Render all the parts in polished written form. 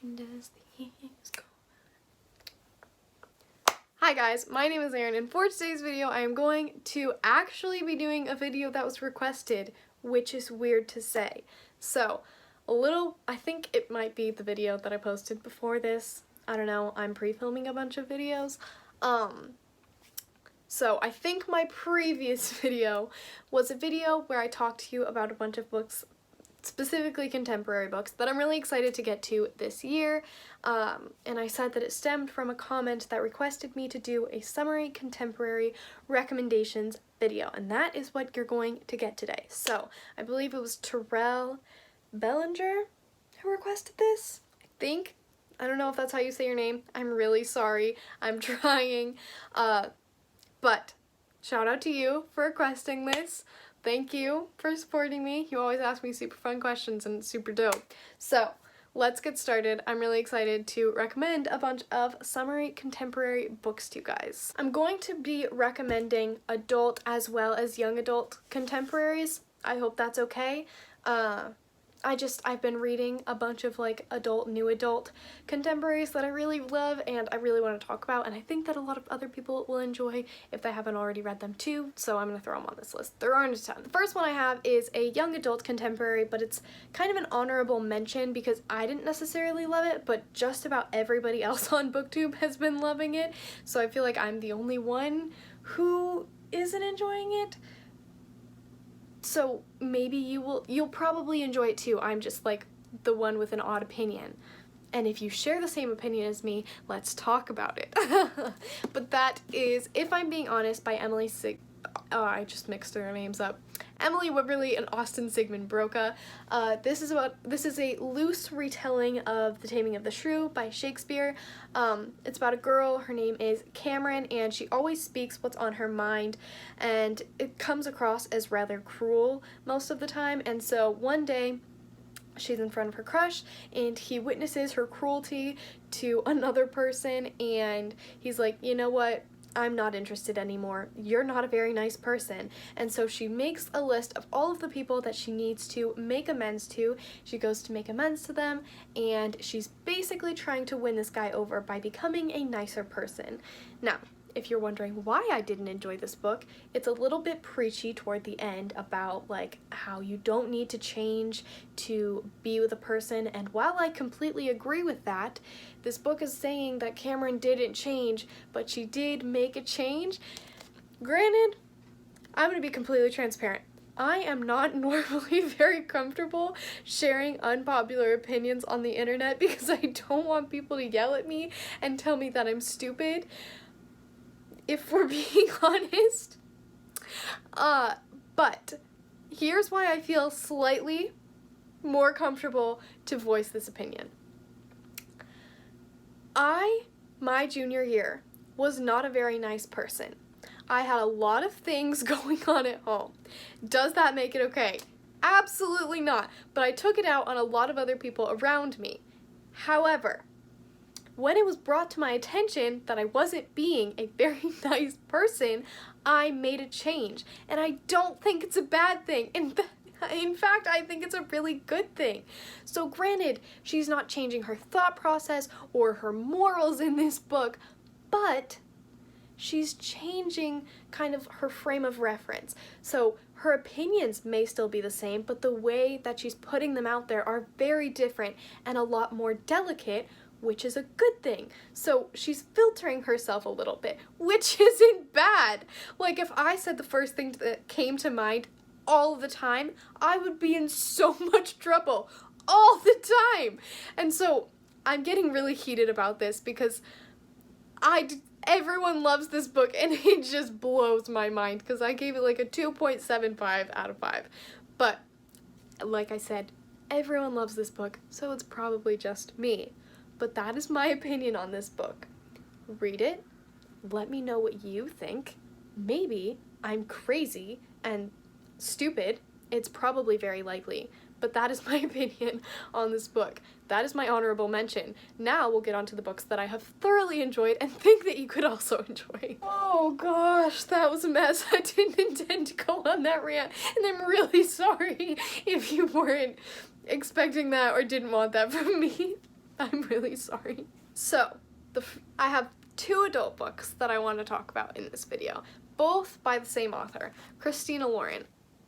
And as the years go. Hi guys, my name is Erin, and for today's video I am going to actually be doing a video that was requested, which is weird to say. So, I think it might be the video that I posted before this. I don't know, I'm pre-filming a bunch of videos. So I think my previous video was a video where I talked to you about a bunch of books, specifically contemporary books, that I'm really excited to get to this year, and I said that it stemmed from a comment that requested me to do a summary contemporary recommendations video, and that is what you're going to get today. So I believe it was Terrell Bellinger who requested this, I think. I don't know if that's how you say your name. I'm really sorry. I'm trying. But shout out to you for requesting this. Thank you for supporting me. You always ask me super fun questions and it's super dope. So let's get started. I'm really excited to recommend a bunch of summary contemporary books to you guys. I'm going to be recommending adult as well as young adult contemporaries. I hope that's okay. I've been reading a bunch of like new adult contemporaries that I really love and I really want to talk about, and I think that a lot of other people will enjoy if they haven't already read them too, so I'm going to throw them on this list. There aren't a ton. The first one I have is a young adult contemporary, but it's kind of an honorable mention because I didn't necessarily love it, but just about everybody else on BookTube has been loving it, so I feel like I'm the only one who isn't enjoying it. So maybe you'll probably enjoy it too. I'm just like the one with an odd opinion. And if you share the same opinion as me, let's talk about it. But that is If I'm Being Honest by I just mixed their names up. Emily Wibberley and Austin Sigmund Broca. This is a loose retelling of The Taming of the Shrew by Shakespeare. It's about a girl, her name is Cameron, and she always speaks what's on her mind, and it comes across as rather cruel most of the time, and so one day she's in front of her crush and he witnesses her cruelty to another person, and he's like, you know what? I'm not interested anymore. You're not a very nice person. And so she makes a list of all of the people that she needs to make amends to. She goes to make amends to them, and she's basically trying to win this guy over by becoming a nicer person. Now, if you're wondering why I didn't enjoy this book, it's a little bit preachy toward the end about like how you don't need to change to be with a person, and while I completely agree with that, this book is saying that Cameron didn't change, but she did make a change. Granted, I'm gonna be completely transparent. I am not normally very comfortable sharing unpopular opinions on the internet because I don't want people to yell at me and tell me that I'm stupid, if we're being honest. But here's why I feel slightly more comfortable to voice this opinion. My junior year, was not a very nice person. I had a lot of things going on at home. Does that make it okay? Absolutely not, but I took it out on a lot of other people around me. However, when it was brought to my attention that I wasn't being a very nice person, I made a change, and I don't think it's a bad thing. In fact, I think it's a really good thing. So granted, she's not changing her thought process or her morals in this book, but she's changing kind of her frame of reference. So her opinions may still be the same, but the way that she's putting them out there are very different and a lot more delicate, which is a good thing. So she's filtering herself a little bit, which isn't bad. Like, if I said the first thing that came to mind all the time, I would be in so much trouble all the time. And so I'm getting really heated about this because everyone loves this book and it just blows my mind because I gave it like a 2.75 out of 5. But like I said, everyone loves this book, so it's probably just me. But that is my opinion on this book. Read it, let me know what you think. Maybe I'm crazy and stupid. It's probably very likely, but that is my opinion on this book. That is my honorable mention. Now we'll get on to the books that I have thoroughly enjoyed and think that you could also enjoy. Oh gosh, that was a mess. I didn't intend to go on that rant, and I'm really sorry if you weren't expecting that or didn't want that from me. I'm really sorry. So, I have two adult books that I want to talk about in this video, both by the same author, Christina Lauren.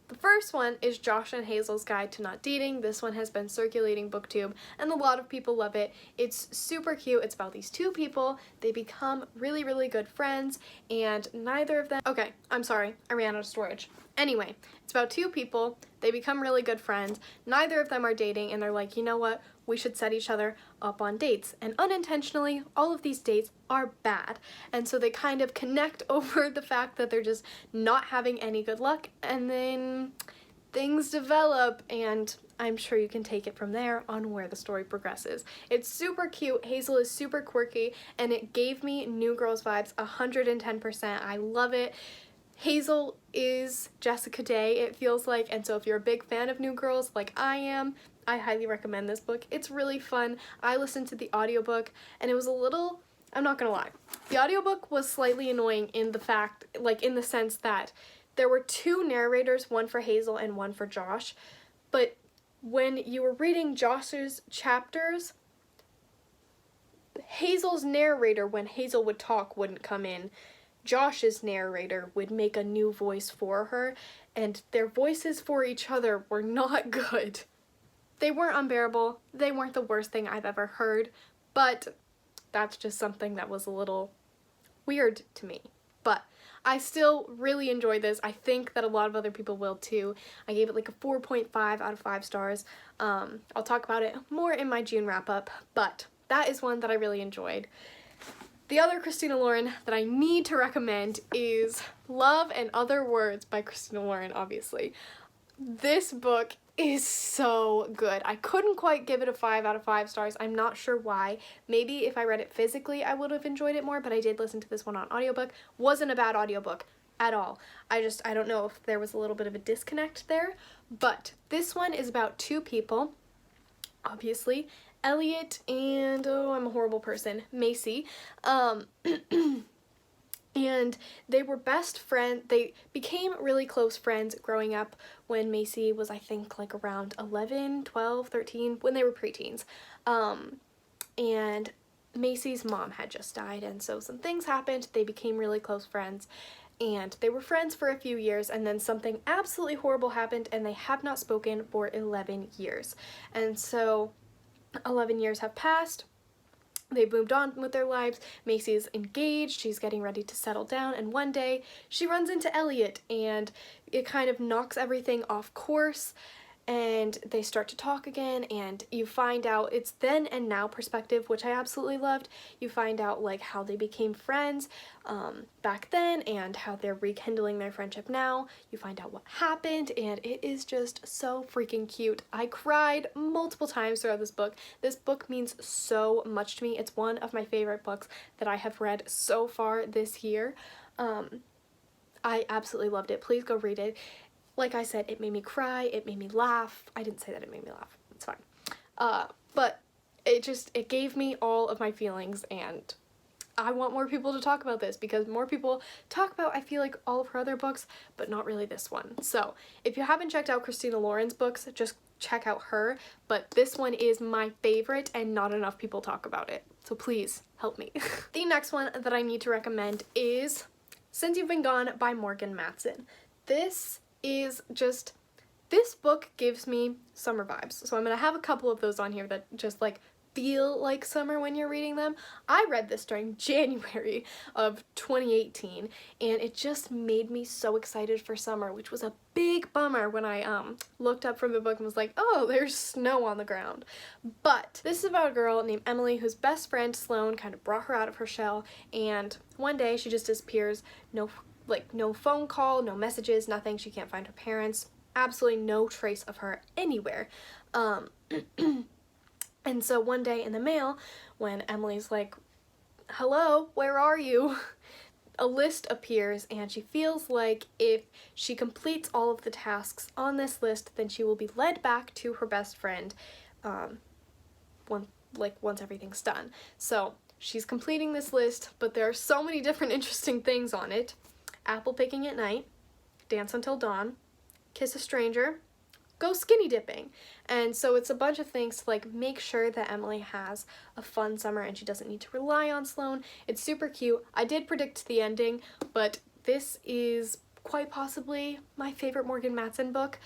The first one is Josh and Hazel's Guide to Not Dating. This one has been circulating BookTube, and a lot of people love it. It's super cute. It's about these two people. They become really, really good friends, and neither of them... Okay, I'm sorry. I ran out of storage. Anyway, it's about two people. They become really good friends. Neither of them are dating, and they're like, you know what? We should set each other up on dates. And unintentionally, all of these dates are bad. And so they kind of connect over the fact that they're just not having any good luck, and then things develop, and I'm sure you can take it from there on where the story progresses. It's super cute. Hazel is super quirky, and it gave me New Girls vibes 110%. I love it. Hazel is Jessica Day, it feels like, and so if you're a big fan of New Girls like I am, I highly recommend this book. It's really fun. I listened to the audiobook, and it was a little, I'm not gonna lie, the audiobook was slightly annoying in the fact, like in the sense that there were two narrators, one for Hazel and one for Josh, but when you were reading Josh's chapters, Hazel's narrator, when Hazel would talk, wouldn't come in. Josh's narrator would make a new voice for her, and their voices for each other were not good. They weren't unbearable, they weren't the worst thing I've ever heard, but that's just something that was a little weird to me. But I still really enjoyed this. I think that a lot of other people will too. I gave it like a 4.5 out of 5 stars. I'll talk about it more in my June wrap-up, but that is one that I really enjoyed. The other Christina Lauren that I need to recommend is Love and Other Words by Christina Lauren, obviously. This book is so good. I couldn't quite give it a 5 out of 5 stars. I'm not sure why. Maybe if I read it physically, I would have enjoyed it more, but I did listen to this one on audiobook. Wasn't a bad audiobook at all. I don't know if there was a little bit of a disconnect there, but this one is about two people, obviously, Elliot and, oh, I'm a horrible person, Macy, and they were best friends. They became really close friends growing up when Macy was, I think, like around 11, 12, 13, when they were preteens, and Macy's mom had just died, and so some things happened. They became really close friends, and they were friends for a few years, and then something absolutely horrible happened, and they have not spoken for 11 years, and so 11 years have passed. They've moved on with their lives. Macy's engaged, she's getting ready to settle down, and one day she runs into Elliot, and it kind of knocks everything off course, and they start to talk again, and you find out it's then and now perspective, which I absolutely loved. You find out like how they became friends back then and how they're rekindling their friendship now. You find out what happened, and it is just so freaking cute. I cried multiple times throughout this book. This book means so much to me. It's one of my favorite books that I have read so far this year. I absolutely loved it. Please go read it. Like I said, it made me cry, it made me laugh. I didn't say that it made me laugh, it's fine. But it gave me all of my feelings, and I want more people to talk about this because more people talk about, I feel like, all of her other books, but not really this one. So if you haven't checked out Christina Lauren's books, just check out her, but this one is my favorite and not enough people talk about it. So please help me. The next one that I need to recommend is Since You've Been Gone by Morgan Matson. This book gives me summer vibes, so I'm gonna have a couple of those on here that just like feel like summer when you're reading them. I read this during January of 2018, and it just made me so excited for summer, which was a big bummer when I looked up from the book and was like, oh, there's snow on the ground. But this is about a girl named Emily whose best friend Sloane kind of brought her out of her shell, and one day she just disappears. No phone call, no messages, nothing. She can't find her parents. Absolutely no trace of her anywhere. And so one day in the mail, when Emily's like, hello, where are you? A list appears, and she feels like if she completes all of the tasks on this list, then she will be led back to her best friend once everything's done. So she's completing this list, but there are so many different interesting things on it. Apple picking at night, dance until dawn, kiss a stranger, go skinny dipping. And so it's a bunch of things to like make sure that Emily has a fun summer and she doesn't need to rely on Sloane. It's super cute. I did predict the ending, but this is quite possibly my favorite Morgan Matson book.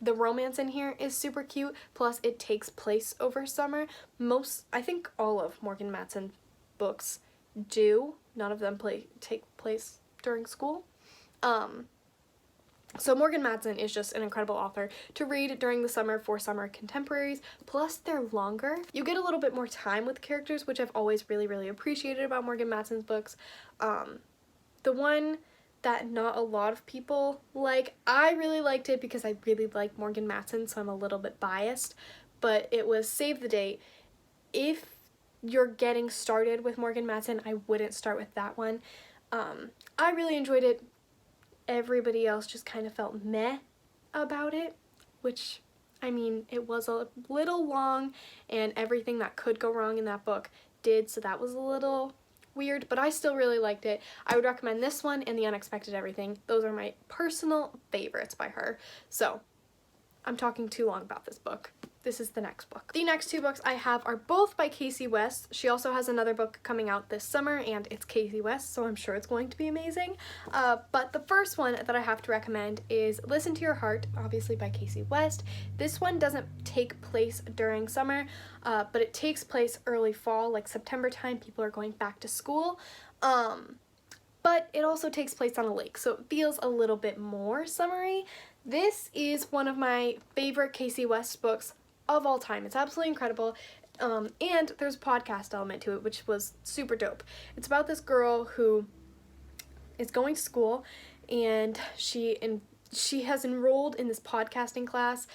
The romance in here is super cute, plus it takes place over summer. I think all of Morgan Matson books do. None of them take place during school. So Morgan Matson is just an incredible author to read during the summer for summer contemporaries, plus they're longer. You get a little bit more time with characters, which I've always really, really appreciated about Morgan Matson's books. The one that not a lot of people like, I really liked it because I really like Morgan Matson, so I'm a little bit biased, but it was Save the Date. If you're getting started with Morgan Matson, I wouldn't start with that one. I really enjoyed it. Everybody else just kind of felt meh about it, which, I mean, it was a little long and everything that could go wrong in that book did, so that was a little weird, but I still really liked it. I would recommend this one and The Unexpected Everything. Those are my personal favorites by her. So, I'm talking too long about this book. This is the next book. The next two books I have are both by Casey West. She also has another book coming out this summer, and it's Casey West, so I'm sure it's going to be amazing. But the first one that I have to recommend is Listen to Your Heart, obviously by Casey West. This one doesn't take place during summer, but it takes place early fall, like September time. People are going back to school. But it also takes place on a lake, so it feels a little bit more summery. This is one of my favorite Casey West books of all time. It's absolutely incredible, and there's a podcast element to it, which was super dope. It's about this girl who is going to school, and she has enrolled in this podcasting class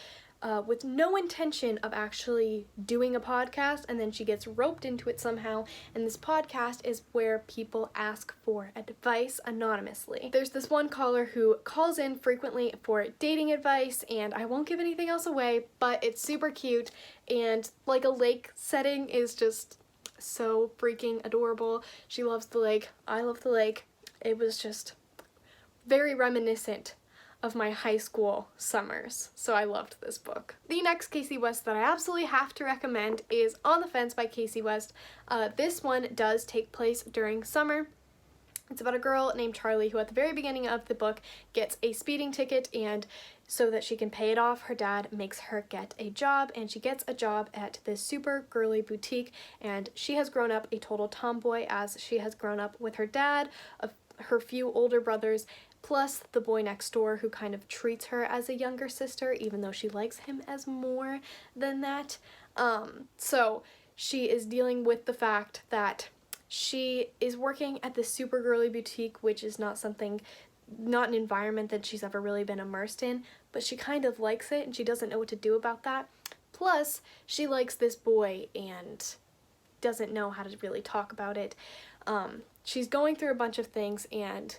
with no intention of actually doing a podcast, and then she gets roped into it somehow, and this podcast is where people ask for advice anonymously. There's this one caller who calls in frequently for dating advice, and I won't give anything else away, but it's super cute, and like a lake setting is just so freaking adorable. She loves the lake, I love the lake. It was just very reminiscent of my high school summers, so I loved this book. The next Casey West that I absolutely have to recommend is On the Fence by Casey West. This one does take place during summer. It's about a girl named Charlie who at the very beginning of the book gets a speeding ticket, and so that she can pay it off, her dad makes her get a job, and she gets a job at this super girly boutique, and she has grown up a total tomboy as she has grown up with her dad, her few older brothers, plus the boy next door who kind of treats her as a younger sister, even though she likes him as more than that. So she is dealing with the fact that she is working at this super girly boutique, which is not an environment that she's ever really been immersed in, but she kind of likes it and she doesn't know what to do about that. Plus, she likes this boy and doesn't know how to really talk about it. She's going through a bunch of things, and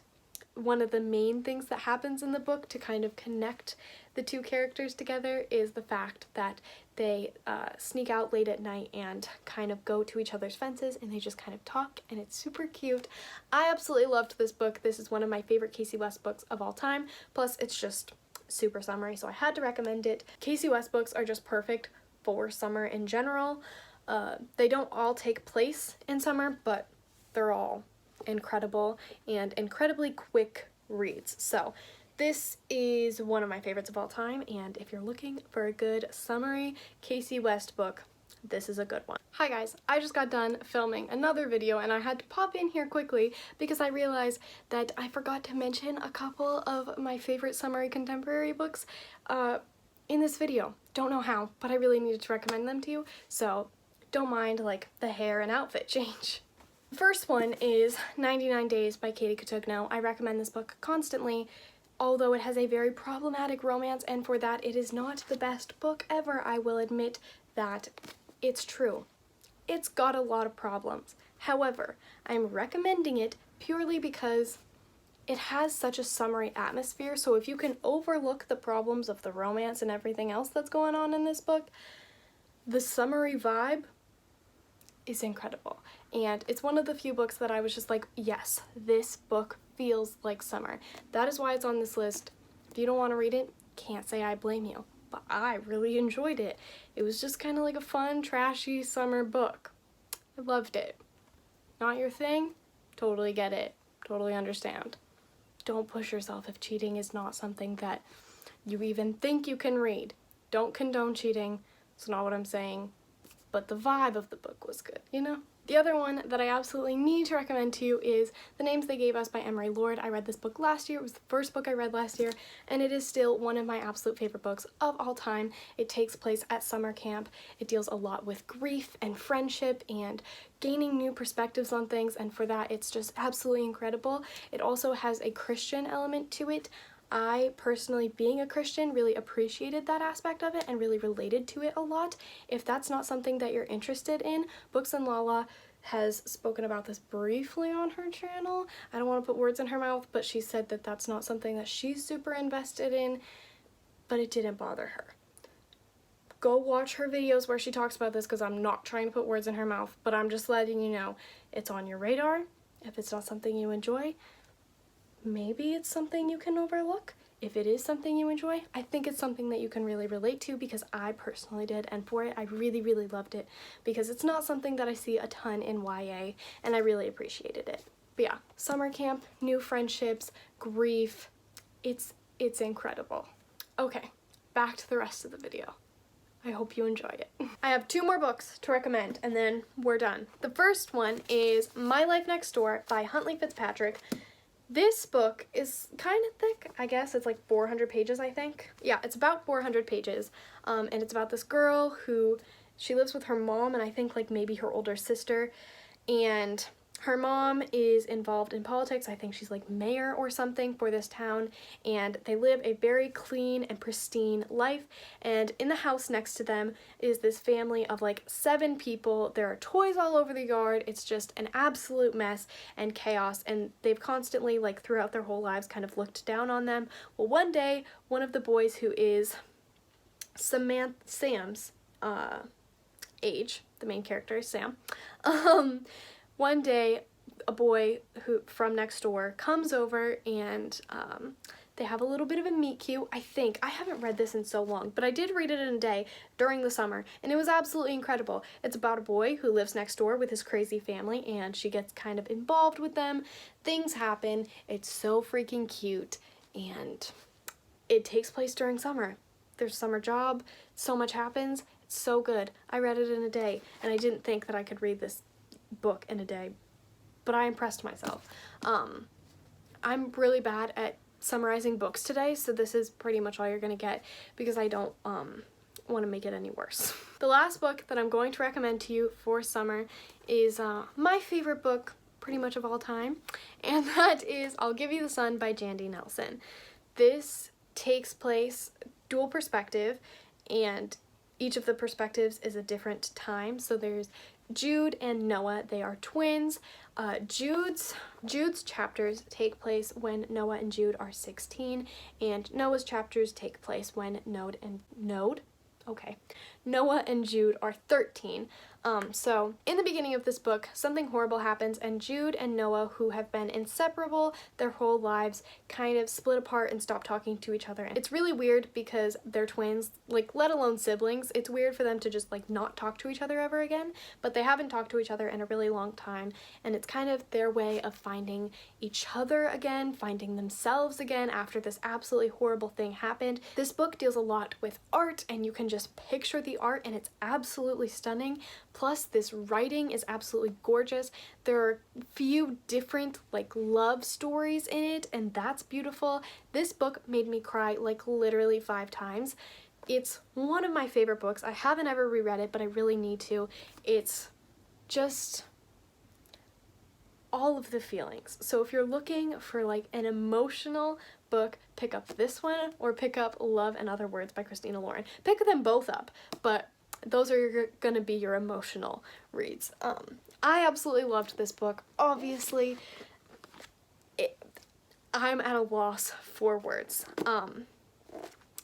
one of the main things that happens in the book to kind of connect the two characters together is the fact that they sneak out late at night and kind of go to each other's fences, and they just kind of talk, and it's super cute. I absolutely loved this book. This is one of my favorite Casey West books of all time, plus it's just super summery, so I had to recommend it. Casey West books are just perfect for summer in general. They don't all take place in summer, but they're all incredible and incredibly quick reads. So this is one of my favorites of all time, and if you're looking for a good summary Casey West book, this is a good one. Hi guys, I just got done filming another video and I had to pop in here quickly because I realized that I forgot to mention a couple of my favorite summary contemporary books in this video. Don't know how, but I really needed to recommend them to you, so don't mind like the hair and outfit change. The first one is 99 Days by Katie Cotugno. I recommend this book constantly, although it has a very problematic romance, and for that it is not the best book ever. I will admit that it's true. It's got a lot of problems. However, I'm recommending it purely because it has such a summery atmosphere, so if you can overlook the problems of the romance and everything else that's going on in this book, the summery vibe is incredible. And it's one of the few books that I was just like, yes, this book feels like summer. That is why it's on this list. If you don't want to read it, can't say I blame you, but I really enjoyed it. It was just kind of like a fun, trashy summer book. I loved it. Not your thing? Totally get it. Totally understand. Don't push yourself if cheating is not something that you even think you can read. Don't condone cheating. It's not what I'm saying. But the vibe of the book was good, you know? The other one that I absolutely need to recommend to you is The Names They Gave Us by Emery Lord. I read this book last year. It was the first book I read last year, and it is still one of my absolute favorite books of all time. It takes place at summer camp. It deals a lot with grief and friendship and gaining new perspectives on things, and for that it's just absolutely incredible. It also has a Christian element to it. I personally, being a Christian, really appreciated that aspect of it and really related to it a lot. If that's not something that you're interested in, Books and Lala has spoken about this briefly on her channel. I don't want to put words in her mouth, but she said that that's not something that she's super invested in, but it didn't bother her. Go watch her videos where she talks about this, because I'm not trying to put words in her mouth, but I'm just letting you know it's on your radar. If it's not something you enjoy, maybe it's something you can overlook. If it is something you enjoy, I think it's something that you can really relate to, because I personally did, and for it I really, really loved it, because it's not something that I see a ton in YA, and I really appreciated it. But yeah, summer camp, new friendships, grief, it's incredible. Okay, back to the rest of the video. I hope you enjoyed it. I have 2 more books to recommend, and then we're done. The first one is My Life Next Door by Huntley Fitzpatrick. This book is kind of thick, I guess. It's like 400 pages, I think. Yeah, it's about 400 pages, and it's about this girl who, she lives with her mom and I think like maybe her older sister, and her mom is involved in politics. I think she's like mayor or something for this town, and they live a very clean and pristine life, and in the house next to them is this family of like 7 people. There are toys all over the yard. It's just an absolute mess and chaos, and they've constantly, like throughout their whole lives, kind of looked down on them. Well, one day, one of the boys, who is Sam's age, the main character is Sam, one day, a boy from next door comes over, and they have a little bit of a meet cute, I think. I haven't read this in so long, but I did read it in a day during the summer, and it was absolutely incredible. It's about a boy who lives next door with his crazy family, and she gets kind of involved with them. Things happen. It's so freaking cute, and it takes place during summer. There's a summer job. So much happens. It's so good. I read it in a day, and I didn't think that I could read this book in a day, but I impressed myself. I'm really bad at summarizing books today, so this is pretty much all you're gonna get, because I don't want to make it any worse. The last book that I'm going to recommend to you for summer is my favorite book pretty much of all time, and that is I'll Give You the Sun by Jandy Nelson. This takes place dual perspective, and each of the perspectives is a different time. So there's Jude and Noah. They are twins. Jude's chapters take place when Noah and Jude are 16, and Noah's chapters take place when Noah and Jude are 13. So in the beginning of this book, something horrible happens, and Jude and Noah, who have been inseparable their whole lives, kind of split apart and stop talking to each other. It's really weird because they're twins, like, let alone siblings. It's weird for them to just like not talk to each other ever again, but they haven't talked to each other in a really long time, and it's kind of their way of finding each other again, finding themselves again after this absolutely horrible thing happened. This book deals a lot with art, and you can just picture the art, and it's absolutely stunning. Plus, this writing is absolutely gorgeous. There are few different like love stories in it, and that's beautiful. This book made me cry like literally 5 times. It's one of my favorite books. I haven't ever reread it, but I really need to. It's just all of the feelings. So if you're looking for like an emotional book, pick up this one, or pick up Love and Other Words by Christina Lauren. Pick them both up, but those are gonna be your emotional reads. I absolutely loved this book. Obviously, I'm at a loss for words.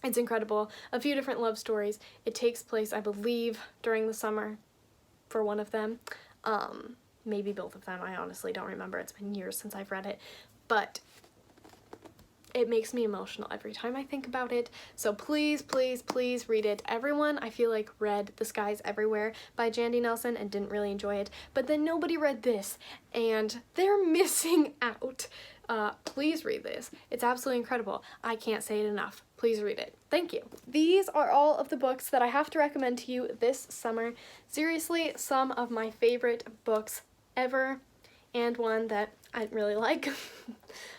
It's incredible. A few different love stories. It takes place, I believe, during the summer for one of them. Maybe both of them. I honestly don't remember. It's been years since I've read it. But it makes me emotional every time I think about it. So please, please, please read it. Everyone, I feel like, read The Skies Everywhere by Jandy Nelson and didn't really enjoy it, but then nobody read this, and they're missing out. Please read this. It's absolutely incredible. I can't say it enough. Please read it. Thank you. These are all of the books that I have to recommend to you this summer. Seriously, some of my favorite books ever, and one that I really like.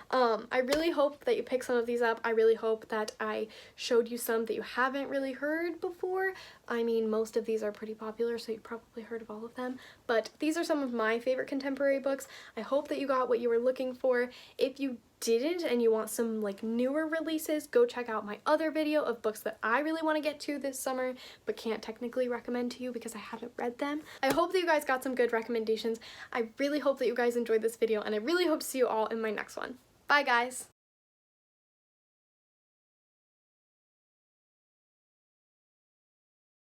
I really hope that you pick some of these up. I really hope that I showed you some that you haven't really heard before. I mean, most of these are pretty popular, so you probably heard of all of them, but these are some of my favorite contemporary books. I hope that you got what you were looking for. If you didn't and you want some like newer releases, go check out my other video of books that I really want to get to this summer but can't technically recommend to you because I haven't read them. I hope that you guys got some good recommendations. I really hope that you guys enjoyed this video, and I really hope to see you all in my next one. Bye guys!